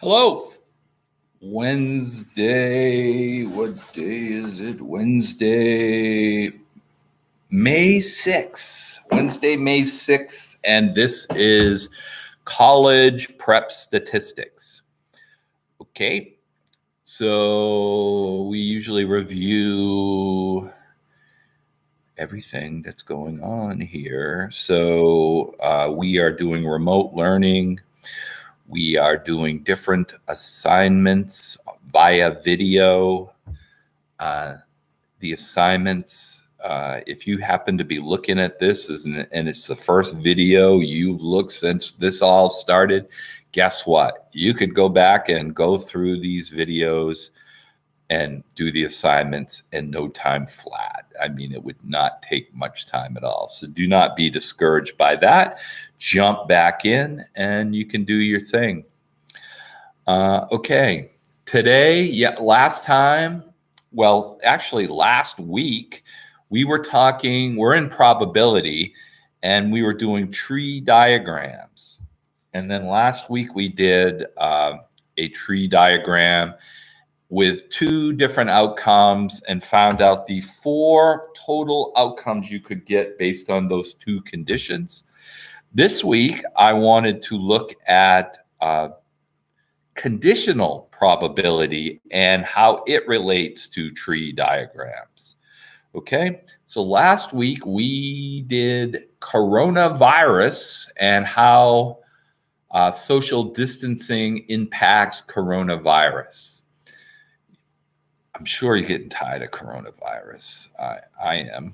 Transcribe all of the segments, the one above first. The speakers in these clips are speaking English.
Hello. Wednesday. What day is it? Wednesday, May 6th. Wednesday, May 6th. And this is college prep statistics. Okay. So we usually review everything that's going on here. So we are doing remote learning. We are doing different assignments via video. The assignments, if you happen to be looking at this and it's the first video you've looked since this all started, guess what? You could go back and go through these videos and do the assignments in no time flat. I mean, it would not take much time at all. So do not be discouraged by that. Jump back in and you can do your thing. Okay, today, last week, we're in probability and we were doing tree diagrams. And then last week we did a tree diagram with 2 different outcomes and found out the 4 total outcomes you could get based on those 2 conditions. This week, I wanted to look at conditional probability and how it relates to tree diagrams. Okay, so last week we did coronavirus and how social distancing impacts coronavirus. I'm sure you're getting tired of coronavirus. I am.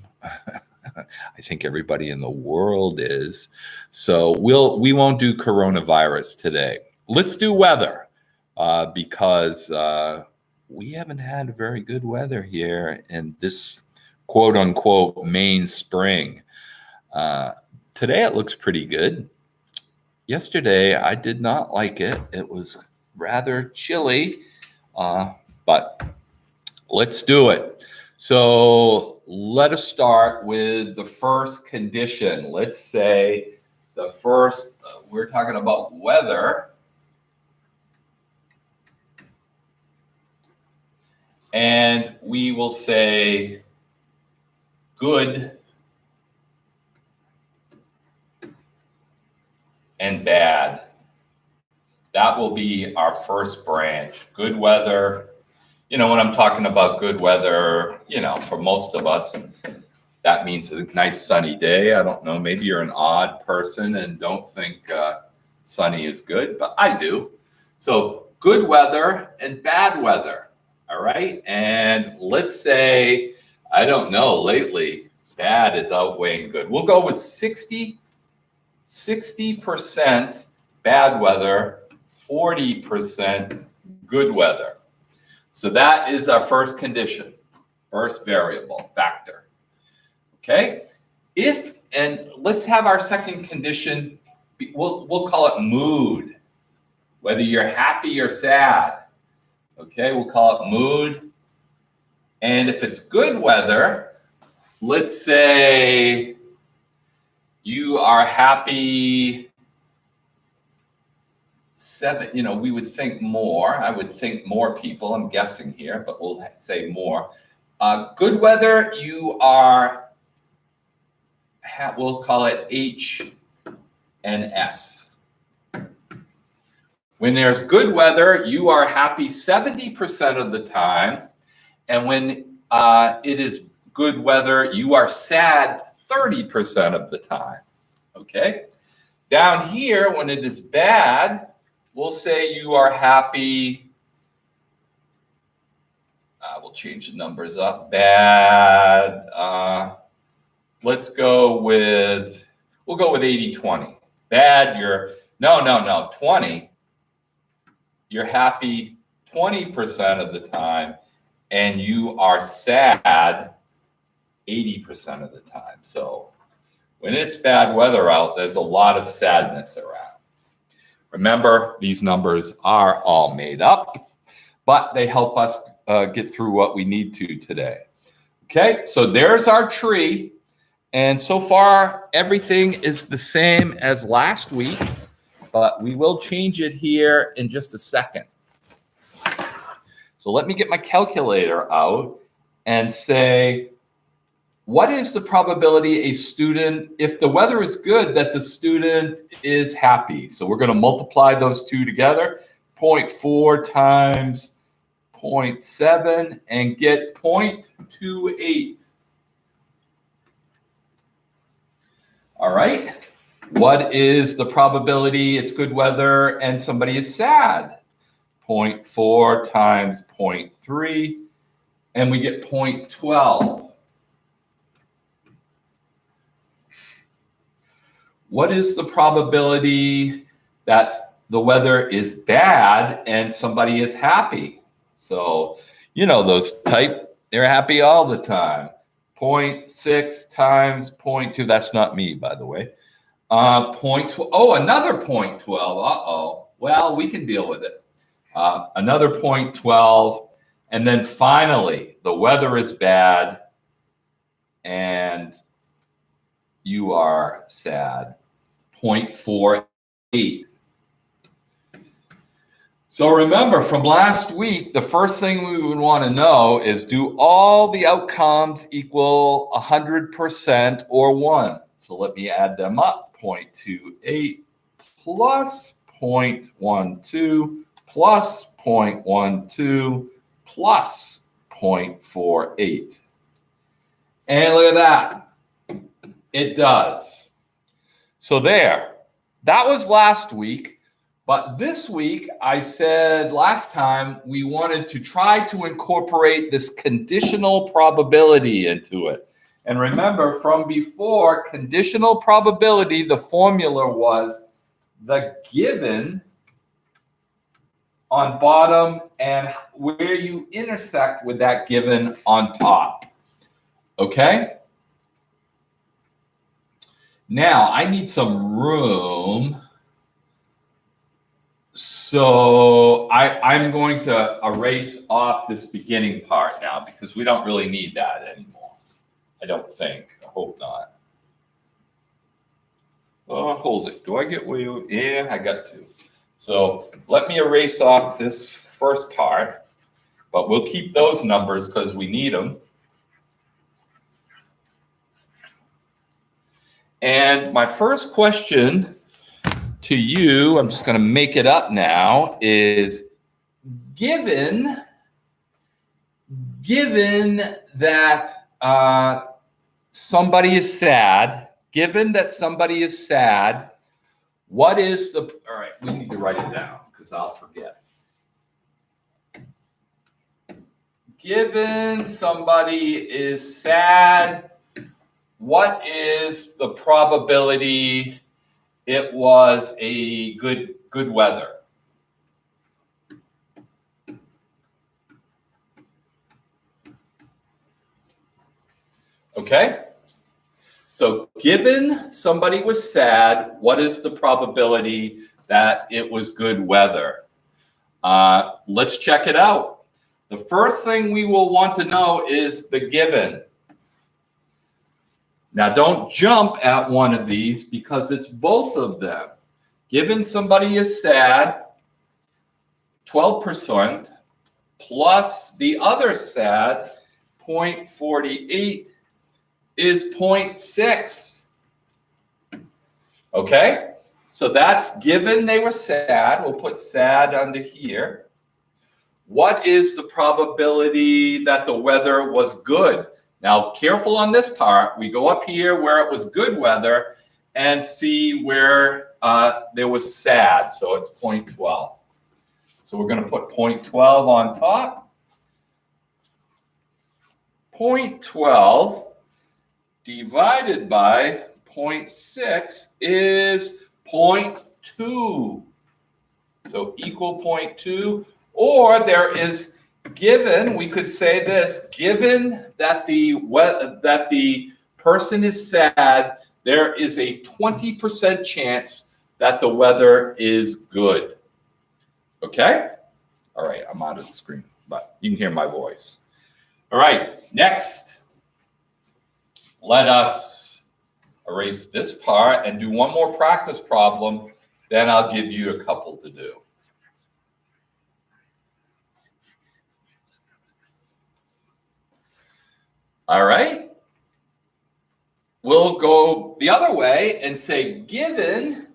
I think everybody in the world is. So we won't do coronavirus today. Let's do weather because we haven't had very good weather here in this quote unquote Maine spring. Today it looks pretty good. Yesterday I did not like it. It was rather chilly, but let's do it. So let us start with the first condition. Let's say the first, we're talking about weather. And we will say good and bad. That will be our first branch. Good weather. You know, when I'm talking about good weather, for most of us, that means a nice sunny day. I don't know, maybe you're an odd person and don't think sunny is good, but I do. So good weather and bad weather, all right? And let's say, I don't know, lately, bad is outweighing good. We'll go with 60% bad weather, 40% good weather. So that is our first condition, first variable, factor. Okay? And let's have our second condition, we'll call it mood, whether you're happy or sad. Okay, we'll call it mood. And if it's good weather, let's say you are happy 7, we would think more. I would think more people, I'm guessing here, but we'll say more. Good weather, you are, we'll call it H and S. When there's good weather, you are happy 70% of the time. And when it is good weather, you are sad 30% of the time. Okay? Down here, when it is bad, we'll say you are happy. We'll change the numbers up. Bad. We'll go with 80-20. Bad, 20. You're happy 20% of the time, and you are sad 80% of the time. So when it's bad weather out, there's a lot of sadness around. Remember, these numbers are all made up, but they help us get through what we need to today. Okay, so there's our tree. And so far, everything is the same as last week. but we will change it here in just a second. So let me get my calculator out and say, what is the probability a student, if the weather is good, that the student is happy? So we're going to multiply those two together, 0.4 times 0.7, and get 0.28. All right. What is the probability it's good weather and somebody is sad? 0.4 times 0.3, and we get 0.12. What is the probability that the weather is bad and somebody is happy? So, you know, those type, they're happy all the time. 0.6 times 0.2. That's not me, by the way. 0.12. Oh, another 0.12. Uh-oh. Well, we can deal with it. Another 0.12. And then finally, the weather is bad and you are sad. 0.48. So remember from last week, the first thing we would want to know is, do all the outcomes equal 100% or 1? So let me add them up. 0.28 plus 0.12 plus 0.12 plus 0.48. And look at that. It does. So there. That was last week. But this week, I said last time we wanted to try to incorporate this conditional probability into it. And remember from before, conditional probability, the formula was the given on bottom and where you intersect with that given on top. Okay? Now, I need some room. So I'm going to erase off this beginning part now because we don't really need that anymore. I don't think. I hope not. Oh, hold it. Do I get where you? Yeah, I got to. So let me erase off this first part, but we'll keep those numbers because we need them. And my first question to you, I'm just going to make it up now, is given that somebody is sad, what is the, all right, we need to write it down because I'll forget. Given somebody is sad, what is the probability it was a good weather? Okay? So given somebody was sad, what is the probability that it was good weather? Let's check it out. The first thing we will want to know is the given. Now, don't jump at one of these because it's both of them. Given somebody is sad, 12%, plus the other sad, 0.48, is 0.6. Okay? So that's given they were sad. We'll put sad under here. What is the probability that the weather was good? Now, careful on this part. We go up here where it was good weather and see where there was sad. So it's 0.12. So we're going to put 0.12 on top. 0.12 divided by 0.6 is 0.2. So equal 0.2. Or there is given, we could say this, given that the person is sad, there is a 20% chance that the weather is good. Okay? All right, I'm out of the screen, but you can hear my voice. All right, next, let us erase this part and do one more practice problem Then I'll give you a couple to do. All right. We'll go the other way and say, given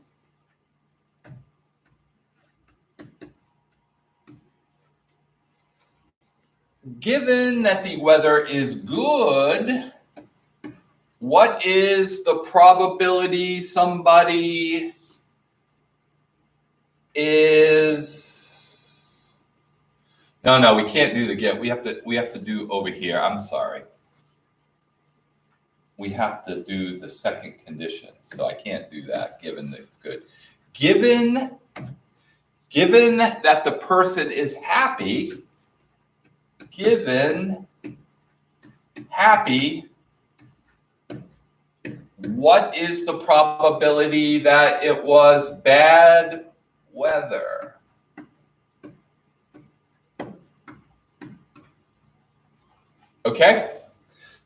that the weather is good, what is the probability somebody is... No, we can't do the get. We have to do over here. I'm sorry. We have to do the second condition. So I can't do that given that it's good. Given that the person is happy, what is the probability that it was bad weather? Okay,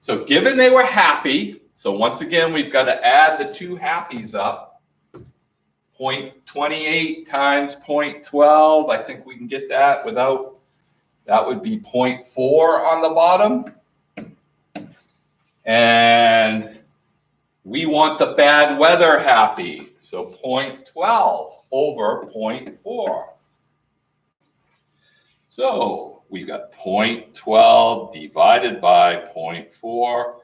so given they were happy, so once again, we've got to add the two happies up. 0.28 times 0.12, I think we can get that without, that would be 0.4 on the bottom. And we want the bad weather happy, so 0.12 over 0.4. So we got 0.12 divided by 0.4,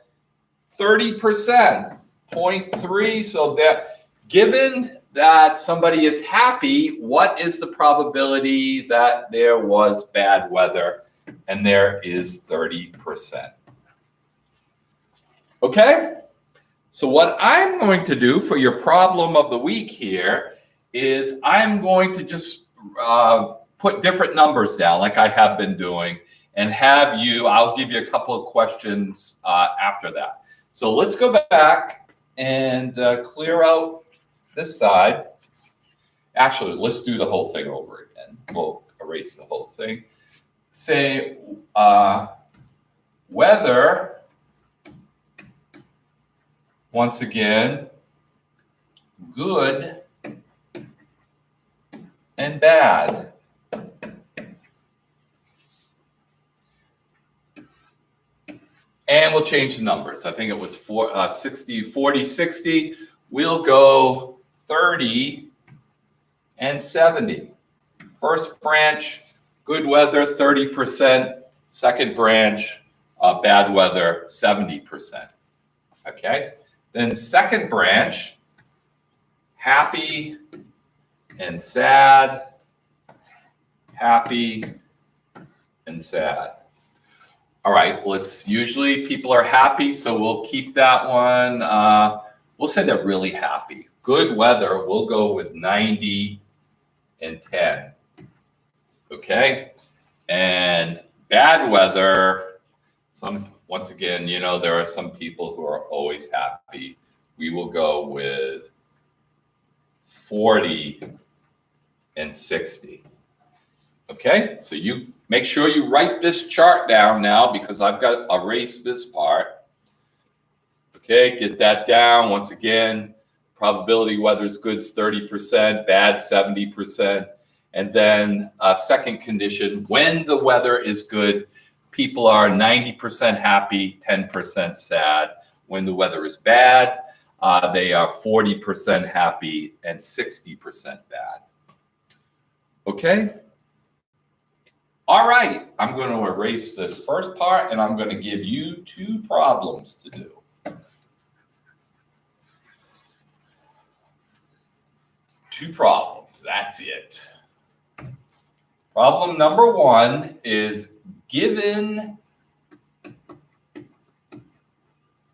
30%, 0.3. So that given that somebody is happy, what is the probability that there was bad weather? And there is 30%. Okay? So what I'm going to do for your problem of the week here is I'm going to just put different numbers down like I have been doing and have you, I'll give you a couple of questions after that. So let's go back and clear out this side. Actually, let's do the whole thing over again. We'll erase the whole thing. Say weather, once again, good and bad. And we'll change the numbers. I think it was 40, 60. We'll go 30 and 70. First branch, good weather, 30%. Second branch, bad weather, 70%. Okay. Then second branch, happy and sad, happy and sad. All right, usually people are happy, so we'll keep that one. We'll say they're really happy. Good weather, we'll go with 90 and 10. Okay, and bad weather, once again, you know, there are some people who are always happy. We will go with 40 and 60. Okay, so you make sure you write this chart down now because I've got to erase this part. Okay, get that down. Once again, probability weather is good is 30%, bad 70%. And then second condition, when the weather is good, people are 90% happy, 10% sad. When the weather is bad, they are 40% happy and 60% bad. Okay? All right, I'm going to erase this first part and I'm going to give you two problems to do. Two problems, that's it. Problem number one is given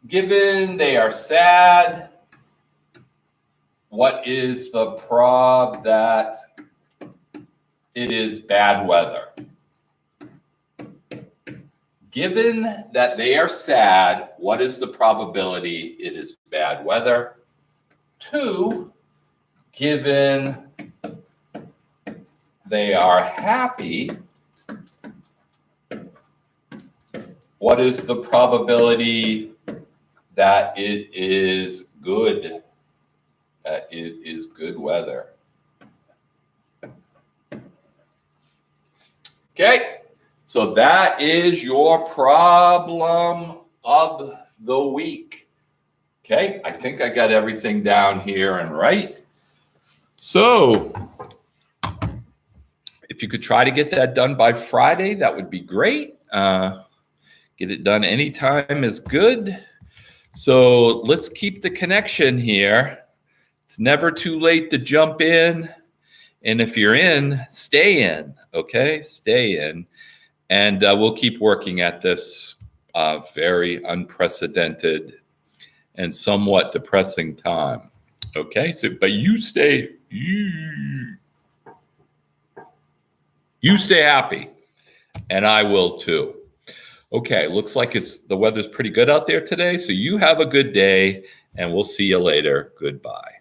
they are sad, what is the prob that it is bad weather? Given that they are sad, what is the probability it is bad weather? Two, given they are happy, what is the probability that it is good, good weather? Okay, so that is your problem of the week. Okay, I think I got everything down here and right. So if you could try to get that done by Friday, that would be great. Get it done anytime is good. So let's keep the connection here. It's never too late to jump in. And if you're in, stay in, okay? Stay in. And we'll keep working at this very unprecedented and somewhat depressing time, okay? So, but you stay happy, and I will too. Okay, looks like the weather's pretty good out there today. So you have a good day, and we'll see you later. Goodbye.